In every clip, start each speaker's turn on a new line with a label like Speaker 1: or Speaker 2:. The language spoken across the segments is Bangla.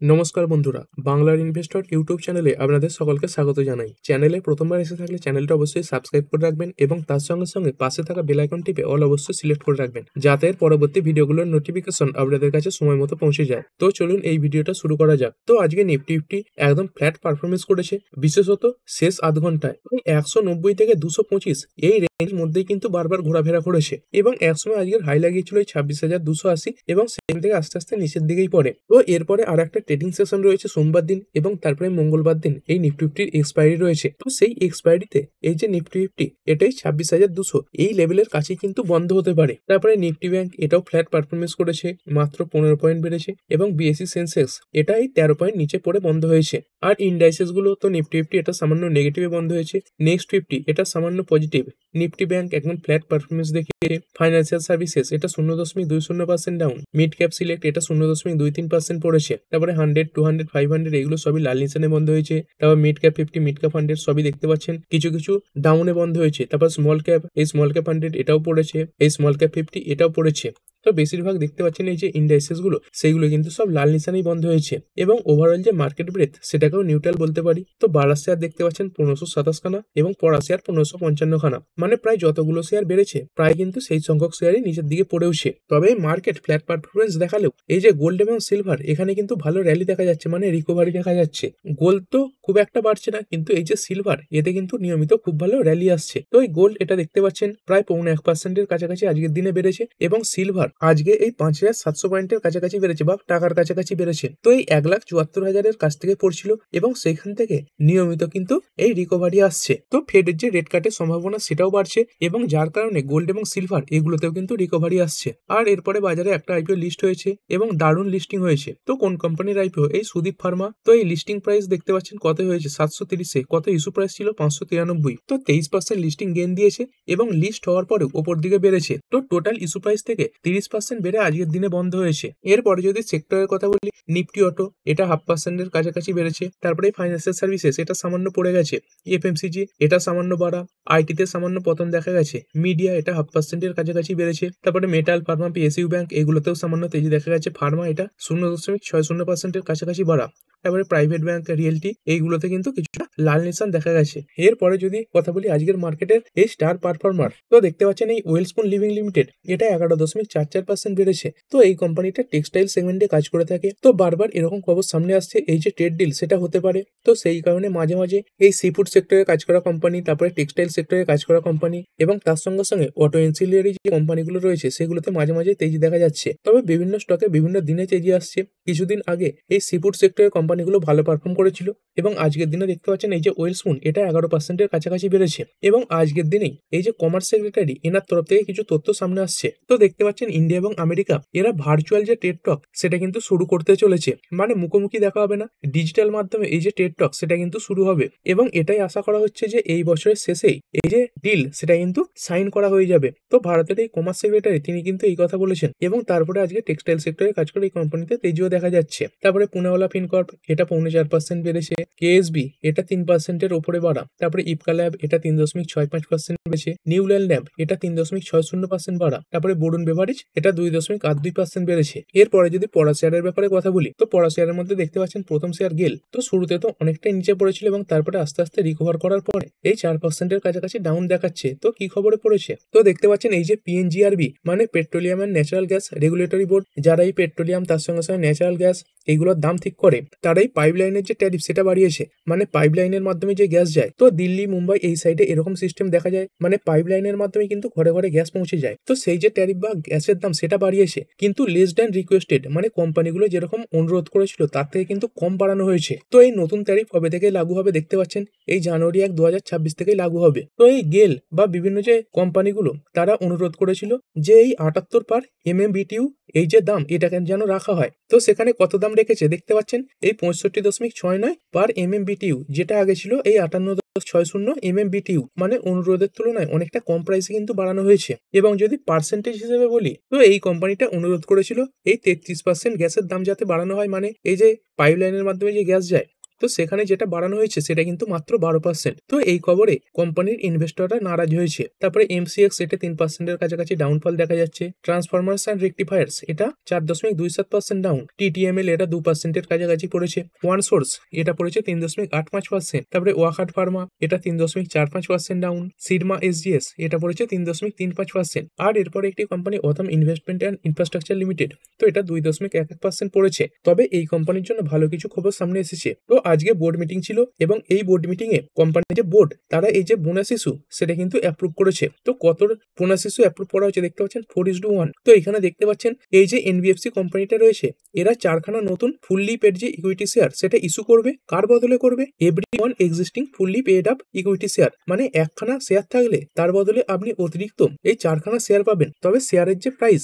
Speaker 1: নমস্কার বন্ধুরা, বাংলার ইনভেস্টর ইউটিউব চ্যানেলে আপনাদের সকলকে স্বাগত জানাই। চ্যানেলে প্রথমবার এসে থাকলে চ্যানেলটা অবশ্যই সাবস্ক্রাইব করে রাখবেন এবং তার সঙ্গে সঙ্গে পাশে থাকা বেল আইকন টিপে অল অবশ্যই সিলেক্ট করে রাখবেন, যাতে পরবর্তী ভিডিওগুলোর নোটিফিকেশন আপনাদের কাছে সময় মতো পৌঁছে যায়। তো চলুন এই ভিডিওটা শুরু করা যাক। তো আজকে নিফটি একদম ফ্ল্যাট পারফরমেন্স করেছে, বিশেষত শেষ আধ ঘন্টায় 190 থেকে 225 এই রেঞ্জের মধ্যেই কিন্তু বারবার ঘোরাফেরা করেছে এবং একসময় আজকের হাই লাগিয়েছিল 26,280 এবং সেখান থেকে আস্তে আস্তে নিচের দিকেই পড়ে। তো এরপরে আর একটা ট্রেডিং সেশন রয়েছে সোমবার দিন এবং তারপরে মঙ্গলবার দিন এই নিফটির এক্সপায়ারি রয়েছে। তো সেই এক্সপায়ারিতে এই যে নিফটি এটাই 26,200 এই লেভেলের কাছে কিন্তু বন্ধ হতে পারে। তারপরে নিফটি ব্যাংক এটাও ফ্ল্যাট পারফরমেন্স করেছে, মাত্র 15 পয়েন্ট বেড়েছে এবং বিএসসি সেন্সেক্স এটাই 13 পয়েন্ট নিচে পড়ে বন্ধ হয়েছে। আর ইন্ডাইসেস গুলো তো নিফটি এটা সামান্য নেগেটিভে বন্ধ হয়েছে, নেক্সট 50 এটা সামান্য পজিটিভ। নিফটি ব্যাংক একদম ফ্ল্যাট পারফরমেন্স দেখিয়ে, ফাইন্যান্সিয়াল সার্ভিসেস এটা 0.20% ডাউন, মিড ক্যাপ সিলেক্ট এটা 0.23% পড়েছে। তারপরে 100, 200, 500 এগুলো সবই লাল নিশানে বন্ধ হয়েছে। তারপর মিড ক্যাপ 50, মিড ক্যাপ 100 সবই দেখতে পাচ্ছেন কিছু কিছু ডাউনে বন্ধ হয়েছে। তারপর স্মল ক্যাপ, এই স্মল ক্যাপ 100 এটাও পড়েছে, এই স্মল ক্যাপ 50 এটাও পড়েছে। তো বেশিরভাগ দেখতে পাচ্ছেন এই যে ইন্ডাইসেস গুলো সেইগুলো কিন্তু সব লাল নিশানেই বন্ধ হয়েছে এবং ওভারঅল যে মার্কেট ব্রেথ সেটাকেও নিউট্রাল বলতে পারি। তো বাড়ার শেয়ার দেখতে পাচ্ছেন 1527 খানা এবং পড়া শেয়ার 1555 খানা, মানে প্রায় যতগুলো শেয়ার বেড়েছে প্রায় কিন্তু সেই সংখ্যক শেয়ারই নিচের দিকে পড়েওছে। তবে মার্কেট ফ্ল্যাট পারফরমেন্স দেখালেও এই যে গোল্ড এবং সিলভার এখানে কিন্তু ভালো র্যালি দেখা যাচ্ছে, মানে রিকভারি দেখা যাচ্ছে। গোল্ড তো খুব একটা বাড়ছে না, কিন্তু এই যে সিলভার এতে কিন্তু নিয়মিত খুব ভালো র্যালি আসছে। তো এই গোল্ড এটা দেখতে পাচ্ছেন প্রায় 0.1%-এর কাছাকাছি আজকের দিনে বেড়েছে এবং সিলভার আজকে এই 5,700 পয়েন্টের কাছাকাছি বেড়েছে বা টাকার কাছাকাছি বেড়েছে। তো এই 1,74,000-এর কাছ থেকে পড়ছিল এবং সেখান থেকে নিয়মিত কিন্তু এই রিকভারি আসছে। তো ফেডের যে রেট কাটের সম্ভাবনা সেটাও বাড়ছে এবং যার কারণে গোল্ড এবং সিলভার এগুলোতেও কিন্তু রিকভারি আসছে। আর এরপরে বাজারে একটা আইপিও লিস্ট হয়েছে এবং দারুণ লিস্টিং হয়েছে। তো কোন কোম্পানির আইপিও? এই সুদীপ ফার্মা। তো এই লিস্টিং প্রাইস দেখতে পাচ্ছেন কত হয়েছে, 730-এ। কত ইস্যু প্রাইস ছিল? 593। তো 23% লিস্টিং গেইন দিয়েছে এবং লিস্ট হওয়ার পরে ওপর দিকে বেড়েছে। তো টোটাল ইস্যু প্রাইস থেকে 30% বেড়ে আজকের দিনে বন্ধ হয়েছে। এরপরে যদি সেক্টরের কথা বলি, নিফটি অটো এটা 0.5%-এর কাছাকাছি বেড়েছে। তারপরে ফাইন্যান্সিয়াল সার্ভিসেস এটা সামান্য পড়ে গেছে, এফএমসিজি এটা সামান্য বাড়া, আইটিতে সামান্য পতন দেখা গেছে, মিডিয়া এটা 0.5%-এর কাছাকাছি বেড়েছে। তারপরে মেটাল, ফার্মা, পিএসইউ ব্যাংক এগুলোতেও সামান্য তেজি দেখা গেছে। ফার্মা এটা 0.60%-এর কাছাকাছি বাড়া। তারপরে প্রাইভেট ব্যাংক, রিয়েলটি এইগুলোতে কিন্তু কিছুটা লাল নিশান দেখা গেছে। এরপরে যদি কথা বলি আজকের মার্কেটের এই স্টার পারফর্মার, তো দেখতে পাচ্ছেন এই ওয়েলস্পুন লিভিং লিমিটেড এটা 11.44% বেড়েছে। তো এই কোম্পানিটা টেক্সটাইল সেগমেন্টে কাজ করে থাকে। তো বারবার এরকম খবর সামনে আসছে এই যে ট্রেড ডিল সেটা হতে পারে। তো সেই কারণে মাঝে মাঝে এই সি ফুড সেক্টরে কাজ করা কোম্পানি, তারপরে টেক্সটাইল সেক্টরে কাজ করা কোম্পানি এবং তার সঙ্গে সঙ্গে অটো এনসিলিয়ারি যে কোম্পানিগুলো রয়েছে সেগুলোতে মাঝে মাঝে তেজি দেখা যাচ্ছে। তবে বিভিন্ন স্টকে বিভিন্ন দিনে তেজি আসছে। কিছুদিন আগে এই সি ফুড সেক্টরের কোম্পানিগুলো ভালো পারফর্ম করেছিল এবং আজকের দিনে দেখতে পাচ্ছেন এই যে ওয়েলস্পুন এটা 11%-এর কাছাকাছি বেড়েছে এবং আজকের দিনেই এই যে কমার্স সেক্রেটারি এনার তরফ থেকে কিছু তথ্য সামনে আসছে। তো দেখতে পাচ্ছেন ইন্ডিয়া এবং আমেরিকা এরা ভার্চুয়াল যে ট্রেড টক সেটা কিন্তু শুরু করতে চলেছে, মানে মুখোমুখি দেখা হবে না, ডিজিটাল মাধ্যমে এই যে ট্রেড টক সেটা কিন্তু শুরু হবে এবং এটাই আশা করা হচ্ছে যে এই বছরের শেষেই এই যে ডিল সেটা কিন্তু সাইন করা হয়ে যাবে। তো ভারতের এই কমার্স সেক্রেটারি তিনি কিন্তু এই কথা বলেছেন এবং তারপরে আজকে টেক্সটাইল সেক্টরে কাজ করে এই কোম্পানিতে তেজিও দেখা যাচ্ছে। তারপরে পুনাওয়ালা ফিনকর্প এটা 4.5% বেড়েছে, কেএসবি এটা 3%-এর উপরে বাড়া, তারপরে ইপকা ল্যাব এটা 3.65% বেড়েছে, নিউল্যান্ড ল্যাব এটা 3.60% বাড়া, তারপরে বরুণ বেভারেজ এটা 2.82% বেড়েছে। এরপরে যদি পড়া শেয়ারের ব্যাপারে কথা বলি, তো পড়া শেয়ারের মধ্যে দেখতে পাচ্ছেন প্রথম শেয়ার গেল, তো শুরুতে তো অনেকটাই নিচে পড়েছিল এবং তারপরে আস্তে আস্তে রিকভার করার পরে এই 4%-এর কাছাকাছি ডাউন দেখাচ্ছে। তো কি খবরে পড়েছে? তো দেখতে পাচ্ছেন এই যে পিএনজিআরবি মানে petroleum and natural gas regulatory board, যারা এই পেট্রোলিয়াম তার সঙ্গে সঙ্গে ন্যাচারাল গ্যাস এইগুলোর দাম ঠিক করে, তারাই পাইপলাইনের যে ট্যারিফ সেটা বাড়িয়েছে, মানে পাইপলাইনের মাধ্যমে যে গ্যাস যায়। তো দিল্লি, মুম্বাই এই সাইডে এরকম সিস্টেম দেখা যায়, মানে পাইপলাইনের মাধ্যমে কিন্তু ঘরে ঘরে গ্যাস পৌঁছে যায়। তো সেই যে ট্যারিফ বা গ্যাসের দাম সেটা বাড়িয়েছে, কিন্তু লেস দ্যান রিকোয়েস্টেড, মানে কোম্পানিগুলো যেরকম অনুরোধ করেছিল তার থেকে কিন্তু কম বাড়ানো হয়েছে। তো এই নতুন ট্যারিফ কবে থেকে লাগু হবে দেখতে পাচ্ছেন, এই জানুয়ারি 1, 2026 থেকেই লাগু হবে। তো এই গেল বা বিভিন্ন যে কোম্পানিগুলো তারা অনুরোধ করেছিল যে এই 78 পার MMBTU এই যে দাম এটাকে যেন রাখা হয়। তো সেখানে কত দাম রেখেছে দেখতে পাচ্ছেন, এই 65.69 পার MMBTU, যেটা আগে ছিল এই 58.60 MMBTU, মানে অনুরোধের তুলনায় অনেকটা কম প্রাইসে কিন্তু বাড়ানো হয়েছে। এবং যদি পার্সেন্টেজ হিসেবে বলি, তো এই কোম্পানিটা অনুরোধ করেছিল এই 33% গ্যাসের দাম যাতে বাড়ানো হয়, মানে এই যে পাইপলাইনের মাধ্যমে যে গ্যাস যায় তো সেখানে যেটা বাড়ানো হয়েছে সেটা কিন্তু মাত্র 12%। তো এই খবরে কোম্পানির ইনভেস্টররা নারাজ হয়েছে। তারপরে এমসিএক্স এটা 3%-এর কাছাকাছি ডাউনফল দেখা যাচ্ছে। ট্রান্সফরমার্স অ্যান্ড রেকটিফায়ার্স এটা 4.27% ডাউন। টিটিএমএল এটা 2%-এর কাছাকাছি পড়েছে। ওয়ান সোর্স এটা পড়েছে 3.85%। তারপরে ওয়াকার্ড ফার্মা এটা 3.45% ডাউন। সিডমা এসজিএস এটা পড়েছে 3.35%। আর এরপরে একটি company autumn investment and infrastructure limited, তো এটা 2.11% পড়েছে। তবে এই কোম্পানির জন্য ভালো কিছু খবর সামনে এসেছে। তো আজকে বোর্ড মিটিং ছিল এবং এই বোর্ড মিটিং এ কোম্পানির যে বোর্ড তারা এই যে বোনাস ইস্যু সেটা কিন্তু অ্যাপ্রুভ করেছে। তো কত বোনাস ইস্যু অ্যাপ্রুভ করা হচ্ছে দেখতে পাচ্ছেন 4:1। তো এখানে দেখতে পাচ্ছেন এই যে এনবিএফসি কোম্পানিটা রয়েছে এরা 4খানা নতুন ফুললি পেড যে ইকুইটি শেয়ার সেটা ইস্যু করবে। কার বদলে করবে? Everyone existing fully paid up equity share, মানে একখানা শেয়ার থাকলে তার বদলে আপনি অতিরিক্ত এই 4খানা শেয়ার পাবেন। তবে শেয়ারের যে প্রাইস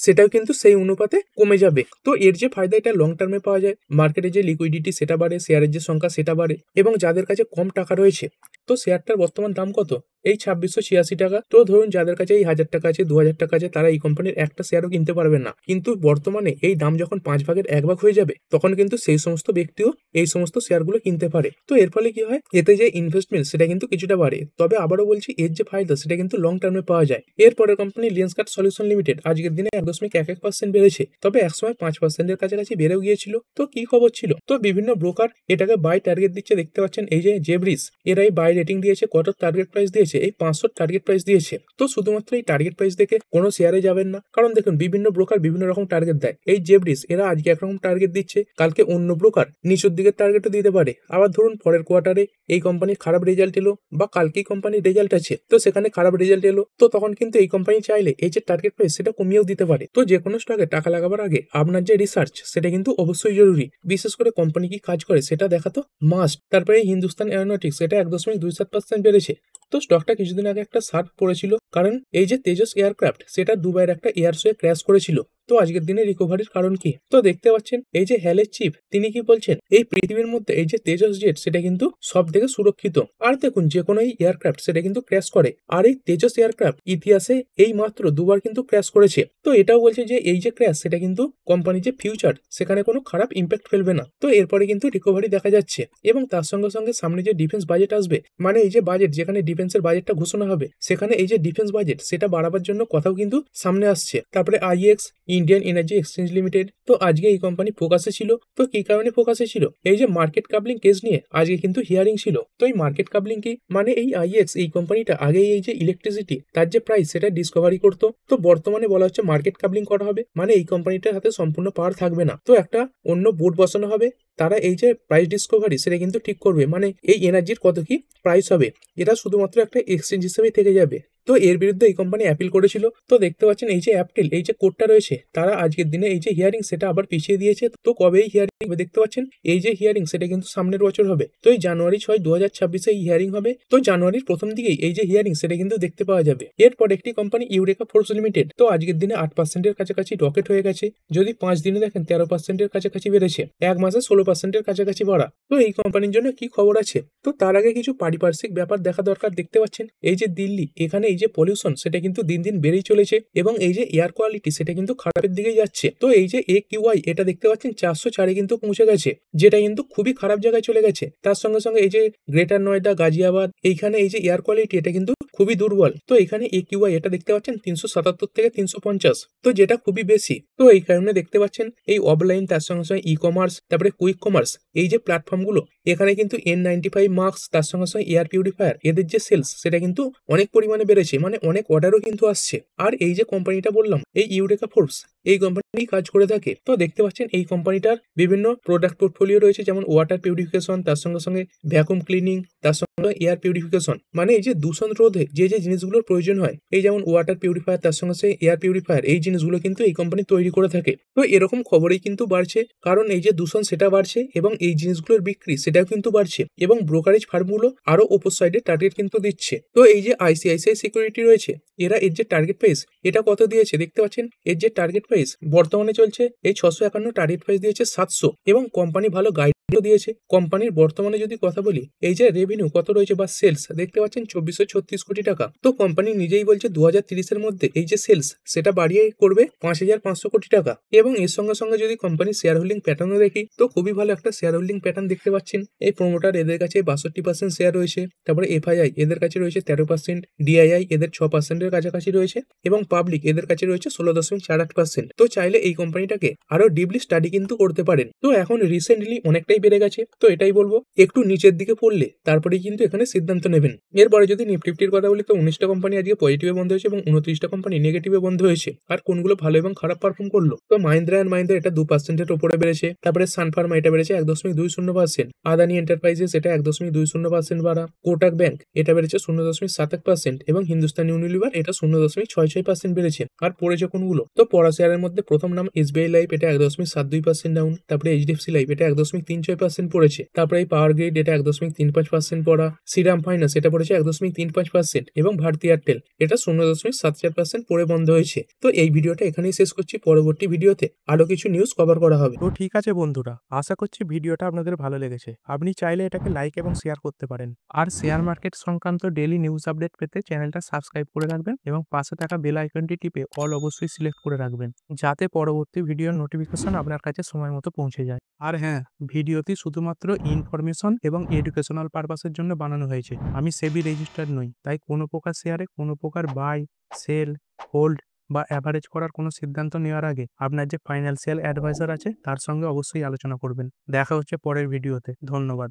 Speaker 1: সেটাও কিন্তু সেই অনুপাতে কমে যাবে। তো এর যে ফায়দা এটা লং টার্মে পাওয়া যায়, মার্কেটে যে লিকুইডিটি সেটা বাড়ে, শেয়ারের যে সংখ্যা সেটা বাড়ে এবং যাদের কাছে কম টাকা রয়েছে, তো শেয়ারটার বর্তমান দাম কত? এই 2686 টাকা। তো ধরুন যাদের কাছে এই 1000 টাকা আছে, 2000 টাকা আছে, তারা এই কোম্পানির একটা শেয়ারও কিনতে পারবেন না। কিন্তু বর্তমানে এই দাম যখন 5 ভাগের 1 ভাগ হয়ে যাবে তখন কিন্তু সেই সমস্ত ব্যক্তিও এই সমস্ত শেয়ারগুলো কিনতে পারে। তো এর ফলে কি হয়, এতে যে ইনভেস্টমেন্ট সেটা কিন্তু কিছুটা বাড়ে। তবে আবারও বলছি এর যে ফায়দা সেটা কিন্তু লং টার্মে পাওয়া যায়। এরপরে কোম্পানি লেন্সকার্ট সলিউশন লিমিটেড আজকের দিনে 1.11% বেড়েছে। তবে একসময় 5%-এর কাছাকাছি বেড়েও গিয়েছিল। তো কি খবর ছিল? তো বিভিন্ন ব্রোকার এটাকে বাই টার্গেট দিচ্ছে দেখতে পাচ্ছেন। এই যে জেব্রিস এরা এই বাই রেটিং দিয়েছে, কত টার্গেট প্রাইস দিয়েছে? এই 500 টার্গেট প্রাইস দিয়েছে। তো শুধুমাত্র এই টার্গেট প্রাইস দেখে কোনো শেয়ারে যাবেন না, কারণ দেখুন বিভিন্ন ব্রোকার বিভিন্ন রকম টার্গেট দেয়। এই জেব্রিস এরা আজকে একরকম টার্গেট দিচ্ছে, কালকে অন্য ব্রোকার নিচের দিকের টার্গেটও দিতে পারে। আবার ধরুন পরের কোয়ার্টারে এই কোম্পানির খারাপ রেজাল্ট এলো বা কালকেই কোম্পানির রেজাল্ট আছে, তো সেখানে খারাপ রেজাল্ট এলো, তো তখন কিন্তু এই কোম্পানি চাইলে এই যে টার্গেট প্রাইস সেটা কমিয়েও দিতে পারে। তো যে কোনো স্টকে টাকা লাগাবার আগে আপনার যে রিসার্চ সেটা কিন্তু অবশ্যই জরুরি। বিশেষ করে কোম্পানি কি কাজ করে সেটা দেখা তো মাস্ট। তারপরে হিন্দুস্তান এরোনটিক্স এটা 1.27% বেড়েছে। তো স্টকটা কিছুদিন আগে একটা শার্প পড়েছিল, কারণ এই যে তেজস এয়ারক্রাফট সেটা দুবাইয়ের একটা এয়ার শোয়ে ক্র্যাশ করেছিল। তো আজকের দিনে রিকভারির কারণ কি? তো দেখতে পাচ্ছেন এই যে হ্যালের চিফ তিনি কি বলছেন, এই পৃথিবীর মধ্যে এই যে তেজস জেট সেটা কিন্তু সব থেকে সুরক্ষিত। আর দেখুন যে কোনো এই এয়ারক্রাফট সেটা কিন্তু ক্র্যাশ করে, আর এই তেজস এয়ারক্রাফট ইতিহাসে এই মাত্র দুবার কিন্তু ক্র্যাশ করেছে। তো এটাও বলছে যে এই যে ক্র্যাশ সেটা কিন্তু কোম্পানির যে ফিউচার সেখানে কোনো খারাপ ইম্প্যাক্ট ফেলবে না। তো এরপরে কিন্তু রিকভারি দেখা যাচ্ছে এবং তার সঙ্গে সঙ্গে সামনে যে ডিফেন্স বাজেট আসবে, মানে এই যে বাজেট যেখানে ডিফেন্সের বাজেটটা ঘোষণা হবে, সেখানে এই যে ডিফেন্স বাজেট সেটা বাড়াবার জন্য কথাও কিন্তু সামনে আসছে। তারপরে IX Indian energy exchange limited, তো আজকে এই কোম্পানি ফোকাসে ছিল। তো কি কারণে ফোকাসে ছিল? এই যে মার্কেট কাবলিং কেস নিয়ে আজকে কিন্তু হিয়ারিং ছিল। তো এই মার্কেট কাবলিং কি, মানে এই আইএক্স এই কোম্পানিটা আগে এই যে ইলেকট্রিসিটি তার যে প্রাইস সেটা ডিসকভারি করতো, তো বর্তমানে বলা হচ্ছে মার্কেট কাবলিং করা হবে, মানে এই কোম্পানিটার হাতে সম্পূর্ণ পাওয়ার থাকবে না। তো একটা অন্য বোর্ড বসানো হবে, তারা এই যে প্রাইস ডিসকভারি সেটা কিন্তু ঠিক করবে, মানে এই এনার্জির কত কি প্রাইস হবে, এটা শুধুমাত্র একটা এক্সচেঞ্জ হিসেবে থেকে যাবে। তো এর বিরুদ্ধে এই কোম্পানি অ্যাপিল করেছিল। তো দেখতে পাচ্ছেন এই যে অ্যাপটেল এই যে কোর্টটা রয়েছে তারা আজকের দিনে এই যে হিয়ারিং সেটা আবার পিছিয়ে দিয়েছে। তো কবে এই হিয়ারিং হবে দেখতে পাচ্ছেন, এই যে হিয়ারিং সেটা কিন্তু সামনের বছর হবে। তো এই জানুয়ারি 6, 2026 এই হিয়ারিং হবে। তো জানুয়ারির প্রথম দিকেই এই যে হিয়ারিং সেটা কিন্তু দেখতে পাওয়া যাবে। এরপর একটি কোম্পানি ইউরেকা ফোর্স লিমিটেড, তো আজকের দিনে 8%-এর কাছাকাছি রকেট হয়ে গেছে। যদি 5 দিনে দেখেন 13%-এর কাছাকাছি বেড়েছে, এক মাসে 16%-এর কাছাকাছি বাড়া। তো এই কোম্পানির জন্য কি খবর আছে? তো তার আগে কিছু পারিপার্শ্বিক ব্যাপার দেখা দরকার। দেখতে পাচ্ছেন এই যে দিল্লি, এখানে এই যে পলিউশন সেটা কিন্তু দিন দিন বেড়েই চলেছে এবং এই যে এয়ার কোয়ালিটি সেটা কিন্তু খারাপের দিকেই যাচ্ছে। তো এই যে AQI এটা দেখতে পাচ্ছেন 404-এ কিন্তু পৌঁছে গেছে, যেটা কিন্তু খুবই খারাপ জায়গায় চলে গেছে। তার সঙ্গে সঙ্গে এই যে গ্রেটার নয়ডা, গাজিয়াবাদ, এইখানে এই যে এয়ার কোয়ালিটি এটা কিন্তু খুবই দুর্বল। তো এখানে AQI এটা দেখতে পাচ্ছেন 377 থেকে 350, তো যেটা খুবই বেশি। তো এই কারণে দেখতে পাচ্ছেন এই অফলাইন তার সঙ্গে সঙ্গে ই কমার্স, তারপরে কুইক কমার্স এই যে প্ল্যাটফর্মগুলো, এখানে কিন্তু N95 মাস্ক তার সঙ্গে সঙ্গে এয়ার পিউরিফায়ার এদের যে সেলস সেটা কিন্তু অনেক পরিমাণে বেড়েছে, মানে অনেক অর্ডারও কিন্তু আসছে। আর এই যে কোম্পানিটা বললাম এই ইউরেকা ফোর্স, এই কোম্পানি কাজ করে থাকে। তো দেখতে পাচ্ছেন এই কোম্পানিটার বিভিন্ন প্রোডাক্ট পোর্টফোলিও রয়েছে, যেমন ওয়াটার পিউরিফিকেশন, তার সঙ্গে সঙ্গে ভ্যাকুম ক্লিনিং, তার সঙ্গে এয়ার পিউরিফিকেশন, মানে এই যে দূষণ রোধে যে যে জিনিসগুলোর প্রয়োজন হয়, এই যেমন ওয়াটার পিউরিফায়ার তার সঙ্গে সঙ্গে এয়ার পিউরিফায়ার, এই জিনিসগুলো কিন্তু এই কোম্পানি তৈরি করে থাকে। তো এরকম খবরেই কিন্তু বাড়ছে, কারণ এই যে দূষণ সেটা বাড়ছে এবং এই জিনিসগুলোর বিক্রি সেটাও কিন্তু বাড়ছে এবং ব্রোকারেজ ফার্মগুলো আরো ওপর সাইডে টার্গেট কিন্তু দিচ্ছে। তো এই যে ICICI সিকিউরিটি রয়েছে, এরা এর যে টার্গেট প্রাইস এটা কত দিয়েছে দেখতে পাচ্ছেন, এর যে টার্গেট প্রাইস বর্তমানে চলছে এই 651, টার্গেট প্রাইস দিয়েছে 700 এবং কোম্পানি ভালো গাইড দিয়েছে। কোম্পানির বর্তমানে যদি কথা বলি, এই যে রেভিনিউ কত রয়েছে বা সেলস দেখতে পাচ্ছেন 2436 কোটি টাকা। তো কোম্পানি নিজেই বলছে 2030-এর মধ্যে এই যে সেলস সেটা বাড়িয়ে করবে 5500 কোটি টাকা। এবং এর সঙ্গে সঙ্গে যদি কোম্পানির শেয়ার হোল্ডিং প্যাটার্নও দেখি, তো খুবই ভালো একটা শেয়ার হোল্ডিং প্যাটার্ন দেখতে পাচ্ছেন। এই প্রোমোটার এদের কাছে 62% শেয়ার রয়েছে, তারপরে এফআইআই এদের কাছে রয়েছে 13%, ডিআইআই এদের 6%-এর কাছাকাছি রয়েছে এবং পাবলিক এদের কাছে রয়েছে 16.48%। তো চাইলে এই কোম্পানিটাকে আরো ডিপলি স্টাডি কিন্তু করতে পারেন। তো এখন রিসেন্টলি অনেকটাই বেড়ে গেছে, তো এটাই বলবো একটু নিচের দিকে পড়লে তারপরে কিন্তু এখানে সিদ্ধান্ত নেবেন। এরপরে যদি নিফটি ফিফটির কথা বলি, তো 19টা কোম্পানি আজকে পজিটিভে বন্ধ হয়েছে এবং 29টা কোম্পানি নেগেটিভে বন্ধ হয়েছে। আর কোনগুলো ভালো এবং খারাপ পারফর্ম করলো, তো মাহিন্দ্রা অ্যান্ড মাহিন্দ্রা এটা 2%-এর উপরে বেড়েছে, তারপরে সানফার্মা এটা বেড়েছে 1.20%, আদানি এন্টারপ্রাইজেস এটা 1.20% বাড়া, কোটাক ব্যাংক এটা বেড়েছে 0.71% এবং হিন্দুস্তান ইউনিলিভার এটা 0.66% বেড়েছে। আর পড়েছে কোনগুলো, তো পড়া শেয়ারের মধ্যে প্রথম নাম এসবিআই লাইফ এটা 1.72% ডাউন, তারপরে এইচডিএফসি লাইফ এটা 1.36% পড়েছে, তারপরে এই পাওয়ার গ্রিড এটা 1.35% পড়া, শ্রীরাম ফাইন্যান্স এটা পড়েছে 1.35% এবং ভারতী এয়ারটেল এটা 0.74% পড়ে বন্ধ হয়েছে। তো এই ভিডিওটা এখানেই শেষ করছি, পরবর্তী ভিডিওতে আরো কিছু নিউজ কভার করা হবে।
Speaker 2: তো ঠিক আছে বন্ধুরা, আশা করছি ভিডিওটা আপনাদের ভালো লেগেছে। আপনি চাইলে এটাকে লাইক এবং শেয়ার করতে পারেন। আর শেয়ার মার্কেট সংক্রান্ত ডেইলি নিউজ আপডেট পেতে চ্যানেলটা সাবস্ক্রাইব করে রাখবেন এবং পাশে থাকা বেল আইকনটি টিপে অল অবশ্যই সিলেক্ট করে রাখবেন, যাতে পরবর্তী ভিডিওর নোটিফিকেশন আপনার কাছে সময় মতো পৌঁছে যায়। আর হ্যাঁ, ভিডিওটি শুধুমাত্র ইনফরমেশন এবং এডুকেশনাল পারপাসের জন্য বানানো হয়েছে। আমি সেবি রেজিস্টার্ড নই, তাই কোনো প্রকার শেয়ারে কোনো প্রকার বাই, সেল, হোল্ড বা অ্যাভারেজ করার কোনো সিদ্ধান্ত নেওয়ার আগে আপনার যে ফাইন্যান্সিয়াল অ্যাডভাইজার আছে তার সঙ্গে অবশ্যই আলোচনা করবেন। দেখা হচ্ছে পরের ভিডিওতে। ধন্যবাদ।